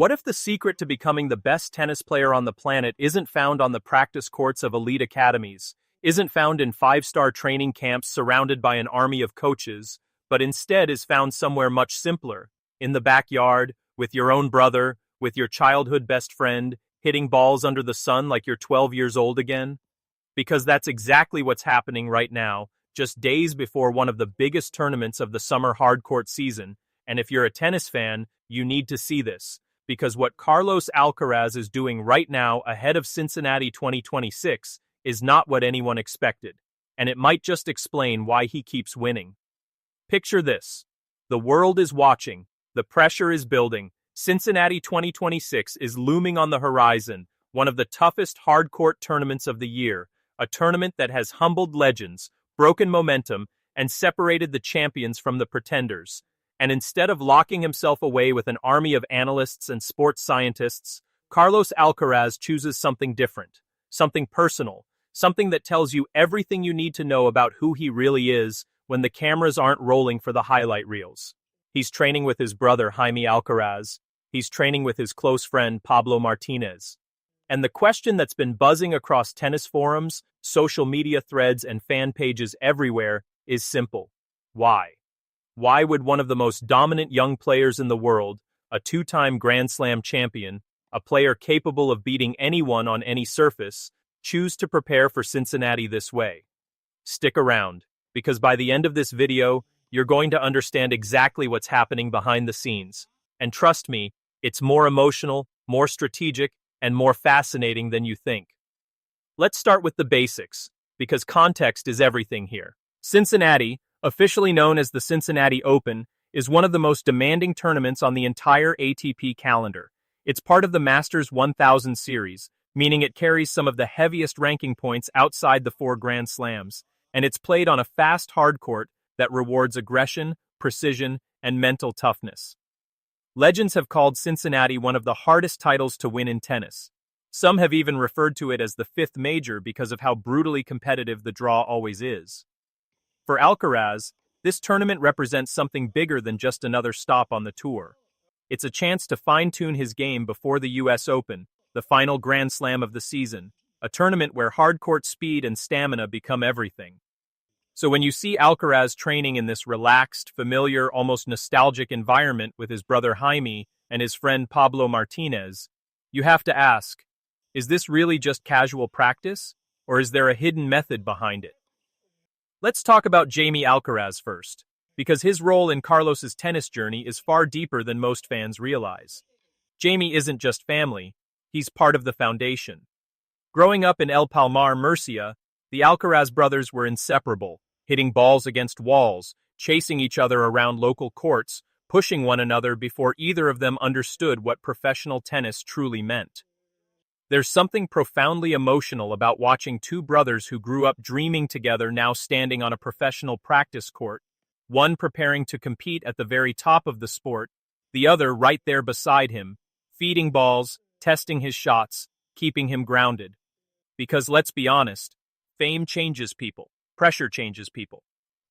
What if the secret to becoming the best tennis player on the planet isn't found on the practice courts of elite academies, isn't found in five-star training camps surrounded by an army of coaches, but instead is found somewhere much simpler, in the backyard, with your own brother, with your childhood best friend, hitting balls under the sun like you're 12 years old again? Because that's exactly what's happening right now, just days before one of the biggest tournaments of the summer hardcourt season, and if you're a tennis fan, you need to see this, because what Carlos Alcaraz is doing right now ahead of Cincinnati 2026 is not what anyone expected, and it might just explain why he keeps winning. Picture this. The world is watching, the pressure is building, Cincinnati 2026 is looming on the horizon, one of the toughest hardcourt tournaments of the year, a tournament that has humbled legends, broken momentum, and separated the champions from the pretenders. And instead of locking himself away with an army of analysts and sports scientists, Carlos Alcaraz chooses something different, something personal, something that tells you everything you need to know about who he really is when the cameras aren't rolling for the highlight reels. He's training with his brother Jaime Alcaraz. He's training with his close friend Pablo Martínez. And the question that's been buzzing across tennis forums, social media threads, and fan pages everywhere is simple. Why? Why would one of the most dominant young players in the world, a two-time Grand Slam champion, a player capable of beating anyone on any surface, choose to prepare for Cincinnati this way? Stick around, because by the end of this video, you're going to understand exactly what's happening behind the scenes. And trust me, it's more emotional, more strategic, and more fascinating than you think. Let's start with the basics, because context is everything here. Cincinnati, officially known as the Cincinnati Open, is one of the most demanding tournaments on the entire ATP calendar. It's part of the Masters 1000 series, meaning it carries some of the heaviest ranking points outside the four Grand Slams, and it's played on a fast hardcourt that rewards aggression, precision, and mental toughness. Legends have called Cincinnati one of the hardest titles to win in tennis. Some have even referred to it as the fifth major because of how brutally competitive the draw always is. For Alcaraz, this tournament represents something bigger than just another stop on the tour. It's a chance to fine-tune his game before the US Open, the final Grand Slam of the season, a tournament where hardcourt speed and stamina become everything. So when you see Alcaraz training in this relaxed, familiar, almost nostalgic environment with his brother Jaime and his friend Pablo Martínez, you have to ask, is this really just casual practice, or is there a hidden method behind it? Let's talk about Jaime Alcaraz first, because his role in Carlos's tennis journey is far deeper than most fans realize. Jaime isn't just family, he's part of the foundation. Growing up in El Palmar, Murcia, the Alcaraz brothers were inseparable, hitting balls against walls, chasing each other around local courts, pushing one another before either of them understood what professional tennis truly meant. There's something profoundly emotional about watching two brothers who grew up dreaming together now standing on a professional practice court, one preparing to compete at the very top of the sport, the other right there beside him, feeding balls, testing his shots, keeping him grounded. Because let's be honest, fame changes people, pressure changes people.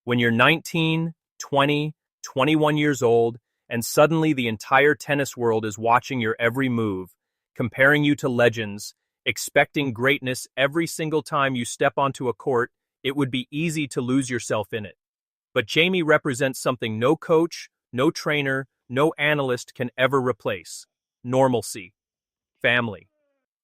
When you're 19, 20, 21 years old, and suddenly the entire tennis world is watching your every move, comparing you to legends, expecting greatness every single time you step onto a court, it would be easy to lose yourself in it. But Jaime represents something no coach, no trainer, no analyst can ever replace: normalcy, family.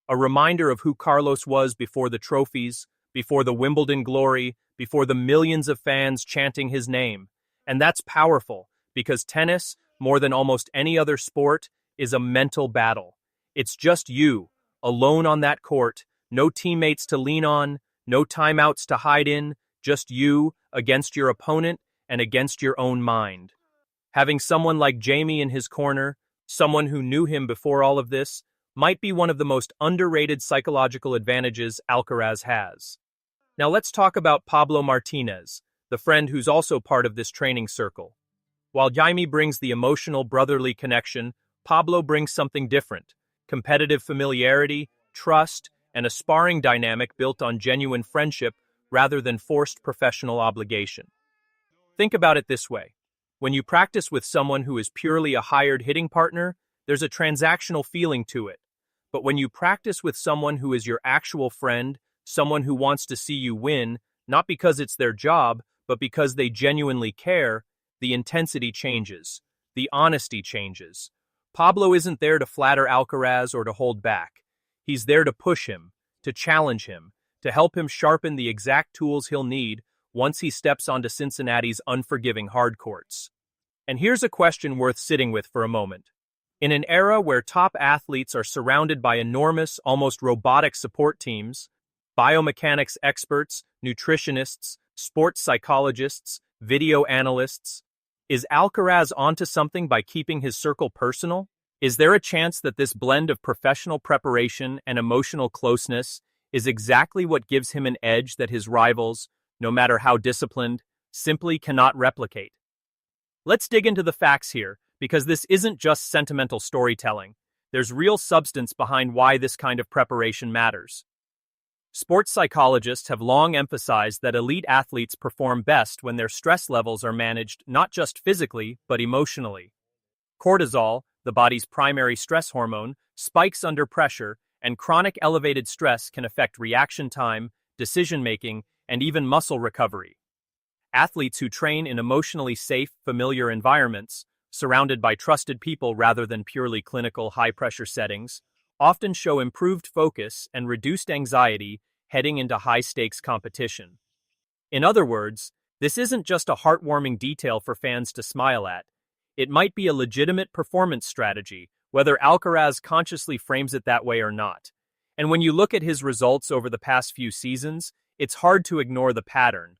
A reminder of who Carlos was before the trophies, before the Wimbledon glory, before the millions of fans chanting his name. And that's powerful, because tennis, more than almost any other sport, is a mental battle. It's just you, alone on that court, no teammates to lean on, no timeouts to hide in, just you against your opponent and against your own mind. Having someone like Jaime in his corner, someone who knew him before all of this, might be one of the most underrated psychological advantages Alcaraz has. Now let's talk about Pablo Martínez, the friend who's also part of this training circle. While Jaime brings the emotional brotherly connection, Pablo brings something different: competitive familiarity, trust, and a sparring dynamic built on genuine friendship rather than forced professional obligation. Think about it this way. When you practice with someone who is purely a hired hitting partner, there's a transactional feeling to it. But when you practice with someone who is your actual friend, someone who wants to see you win, not because it's their job, but because they genuinely care, the intensity changes. The honesty changes. Pablo isn't there to flatter Alcaraz or to hold back. He's there to push him, to challenge him, to help him sharpen the exact tools he'll need once he steps onto Cincinnati's unforgiving hard courts. And here's a question worth sitting with for a moment. In an era where top athletes are surrounded by enormous, almost robotic support teams, biomechanics experts, nutritionists, sports psychologists, video analysts, is Alcaraz onto something by keeping his circle personal? Is there a chance that this blend of professional preparation and emotional closeness is exactly what gives him an edge that his rivals, no matter how disciplined, simply cannot replicate? Let's dig into the facts here, because this isn't just sentimental storytelling. There's real substance behind why this kind of preparation matters. Sports psychologists have long emphasized that elite athletes perform best when their stress levels are managed not just physically, but emotionally. Cortisol, the body's primary stress hormone, spikes under pressure, and chronic elevated stress can affect reaction time, decision-making, and even muscle recovery. Athletes who train in emotionally safe, familiar environments, surrounded by trusted people rather than purely clinical high-pressure settings, often show improved focus and reduced anxiety heading into high-stakes competition. In other words, this isn't just a heartwarming detail for fans to smile at. It might be a legitimate performance strategy, whether Alcaraz consciously frames it that way or not. And when you look at his results over the past few seasons, it's hard to ignore the pattern.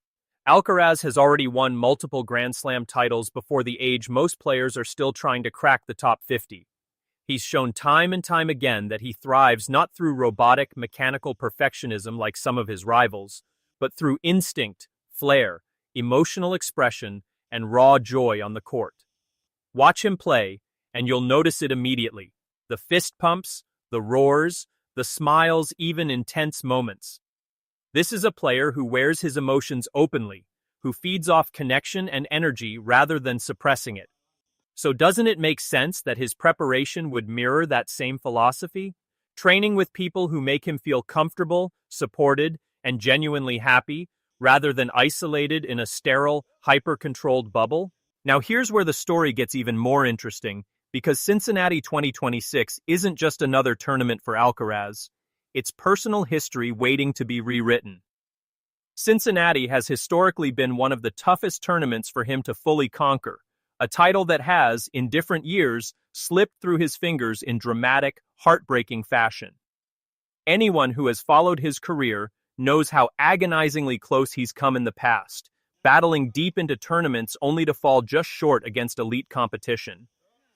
Alcaraz has already won multiple Grand Slam titles before the age most players are still trying to crack the top 50. He's shown time and time again that he thrives not through robotic, mechanical perfectionism like some of his rivals, but through instinct, flair, emotional expression, and raw joy on the court. Watch him play, and you'll notice it immediately. The fist pumps, the roars, the smiles, even intense moments. This is a player who wears his emotions openly, who feeds off connection and energy rather than suppressing it. So doesn't it make sense that his preparation would mirror that same philosophy? Training with people who make him feel comfortable, supported, and genuinely happy, rather than isolated in a sterile, hyper-controlled bubble? Now here's where the story gets even more interesting, because Cincinnati 2026 isn't just another tournament for Alcaraz. It's personal history waiting to be rewritten. Cincinnati has historically been one of the toughest tournaments for him to fully conquer, a title that has, in different years, slipped through his fingers in dramatic, heartbreaking fashion. Anyone who has followed his career knows how agonizingly close he's come in the past, battling deep into tournaments only to fall just short against elite competition.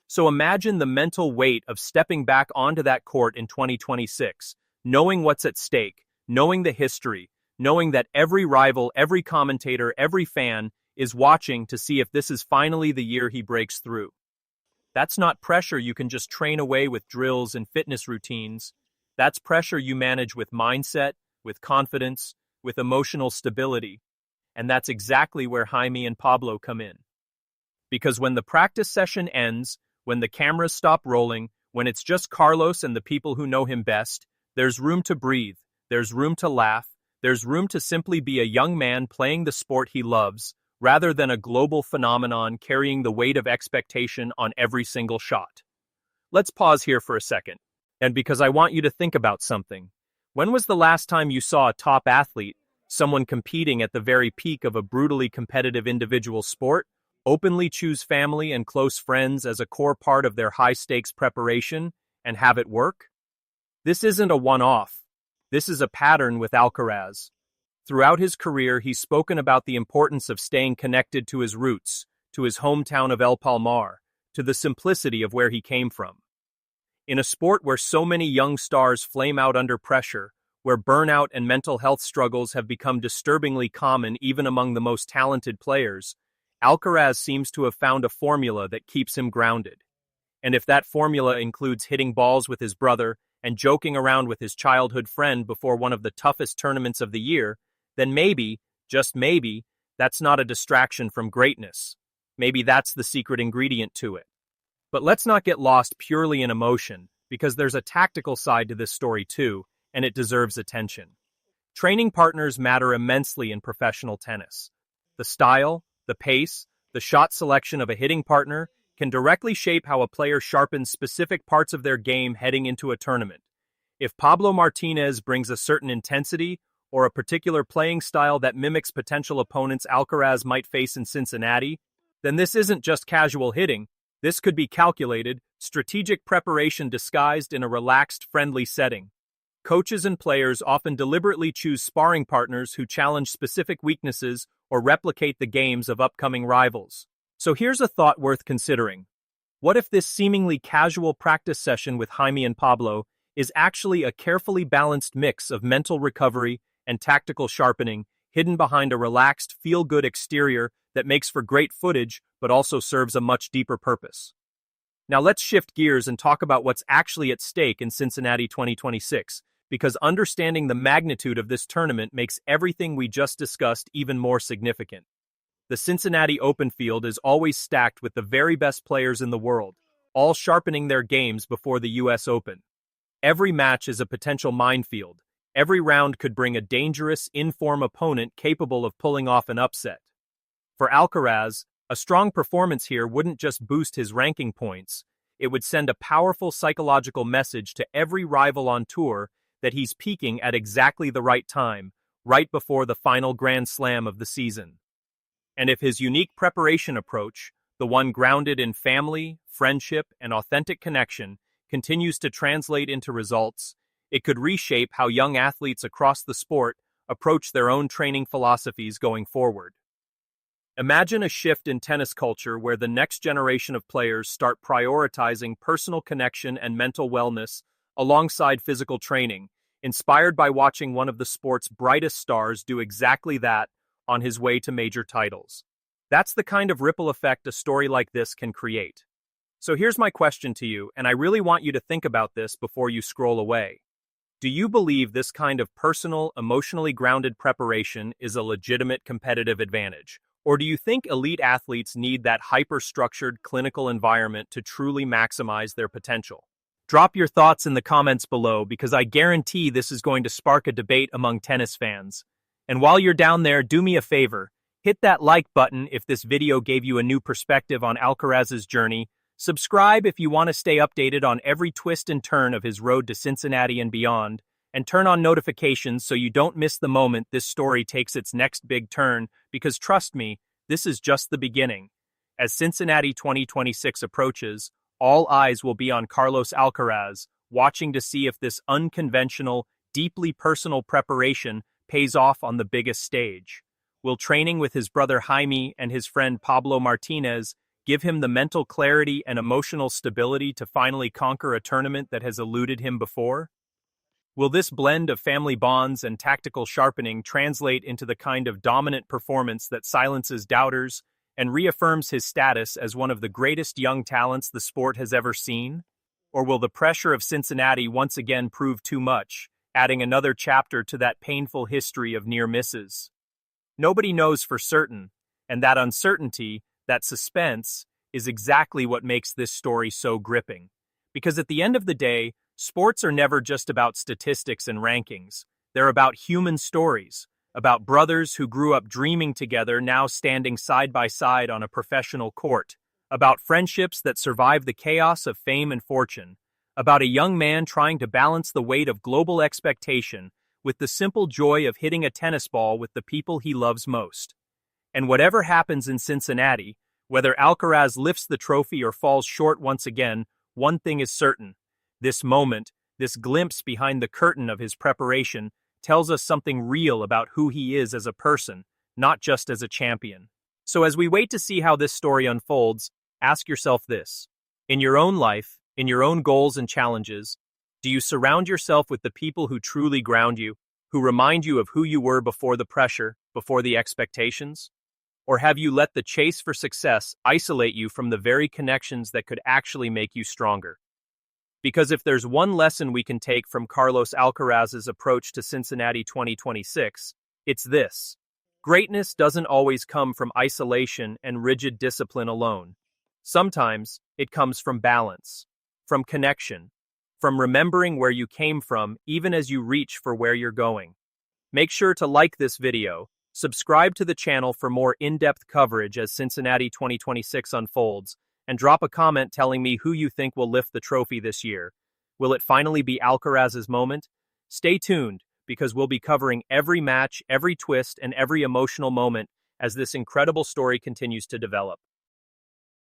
So imagine the mental weight of stepping back onto that court in 2026, knowing what's at stake, knowing the history, knowing that every rival, every commentator, every fan is watching to see if this is finally the year he breaks through. That's not pressure you can just train away with drills and fitness routines. That's pressure you manage with mindset, with confidence, with emotional stability. And that's exactly where Jaime and Pablo come in. Because when the practice session ends, when the cameras stop rolling, when it's just Carlos and the people who know him best, there's room to breathe, there's room to laugh, there's room to simply be a young man playing the sport he loves, rather than a global phenomenon carrying the weight of expectation on every single shot. Let's pause here for a second, and because I want you to think about something. When was the last time you saw a top athlete, someone competing at the very peak of a brutally competitive individual sport, openly choose family and close friends as a core part of their high-stakes preparation and have it work? This isn't a one-off. This is a pattern with Alcaraz. Throughout his career, he's spoken about the importance of staying connected to his roots, to his hometown of El Palmar, to the simplicity of where he came from. In a sport where so many young stars flame out under pressure, where burnout and mental health struggles have become disturbingly common even among the most talented players, Alcaraz seems to have found a formula that keeps him grounded. And if that formula includes hitting balls with his brother and joking around with his childhood friend before one of the toughest tournaments of the year, then maybe, just maybe, that's not a distraction from greatness. Maybe that's the secret ingredient to it. But let's not get lost purely in emotion, because there's a tactical side to this story too, and it deserves attention. Training partners matter immensely in professional tennis. The style, the pace, the shot selection of a hitting partner can directly shape how a player sharpens specific parts of their game heading into a tournament. If Pablo Martínez brings a certain intensity or a particular playing style that mimics potential opponents Alcaraz might face in Cincinnati, then this isn't just casual hitting. This could be calculated, strategic preparation disguised in a relaxed, friendly setting. Coaches and players often deliberately choose sparring partners who challenge specific weaknesses or replicate the games of upcoming rivals. So here's a thought worth considering. What if this seemingly casual practice session with Jaime and Pablo is actually a carefully balanced mix of mental recovery and tactical sharpening, hidden behind a relaxed, feel-good exterior that makes for great footage but also serves a much deeper purpose? Now let's shift gears and talk about what's actually at stake in Cincinnati 2026, because understanding the magnitude of this tournament makes everything we just discussed even more significant. The Cincinnati Open field is always stacked with the very best players in the world, all sharpening their games before the US Open. Every match is a potential minefield. Every round could bring a dangerous, in-form opponent capable of pulling off an upset. For Alcaraz, a strong performance here wouldn't just boost his ranking points, it would send a powerful psychological message to every rival on tour that he's peaking at exactly the right time, right before the final Grand Slam of the season. And if his unique preparation approach, the one grounded in family, friendship, and authentic connection, continues to translate into results, it could reshape how young athletes across the sport approach their own training philosophies going forward. Imagine a shift in tennis culture where the next generation of players start prioritizing personal connection and mental wellness alongside physical training, inspired by watching one of the sport's brightest stars do exactly that on his way to major titles. That's the kind of ripple effect a story like this can create. So here's my question to you, and I really want you to think about this before you scroll away. Do you believe this kind of personal, emotionally grounded preparation is a legitimate competitive advantage? Or do you think elite athletes need that hyper-structured clinical environment to truly maximize their potential? Drop your thoughts in the comments below, because I guarantee this is going to spark a debate among tennis fans. And while you're down there, do me a favor. Hit that like button if this video gave you a new perspective on Alcaraz's journey. Subscribe if you want to stay updated on every twist and turn of his road to Cincinnati and beyond. And turn on notifications so you don't miss the moment this story takes its next big turn, because trust me, this is just the beginning. As Cincinnati 2026 approaches, all eyes will be on Carlos Alcaraz, watching to see if this unconventional, deeply personal preparation pays off on the biggest stage. Will training with his brother Jaime and his friend Pablo Martínez give him the mental clarity and emotional stability to finally conquer a tournament that has eluded him before? Will this blend of family bonds and tactical sharpening translate into the kind of dominant performance that silences doubters and reaffirms his status as one of the greatest young talents the sport has ever seen? Or will the pressure of Cincinnati once again prove too much, adding another chapter to that painful history of near misses? Nobody knows for certain, and that uncertainty, that suspense, is exactly what makes this story so gripping. Because at the end of the day, sports are never just about statistics and rankings. They're about human stories, about brothers who grew up dreaming together now standing side by side on a professional court, about friendships that survive the chaos of fame and fortune, about a young man trying to balance the weight of global expectation with the simple joy of hitting a tennis ball with the people he loves most. And whatever happens in Cincinnati, whether Alcaraz lifts the trophy or falls short once again, one thing is certain. This moment, this glimpse behind the curtain of his preparation, tells us something real about who he is as a person, not just as a champion. So as we wait to see how this story unfolds, ask yourself this. In your own life, in your own goals and challenges, do you surround yourself with the people who truly ground you, who remind you of who you were before the pressure, before the expectations? Or have you let the chase for success isolate you from the very connections that could actually make you stronger? Because if there's one lesson we can take from Carlos Alcaraz's approach to Cincinnati 2026, it's this. Greatness doesn't always come from isolation and rigid discipline alone. Sometimes it comes from balance, from connection, from remembering where you came from even as you reach for where you're going. Make sure to like this video, subscribe to the channel for more in-depth coverage as Cincinnati 2026 unfolds, and drop a comment telling me who you think will lift the trophy this year. Will it finally be Alcaraz's moment? Stay tuned, because we'll be covering every match, every twist, and every emotional moment as this incredible story continues to develop.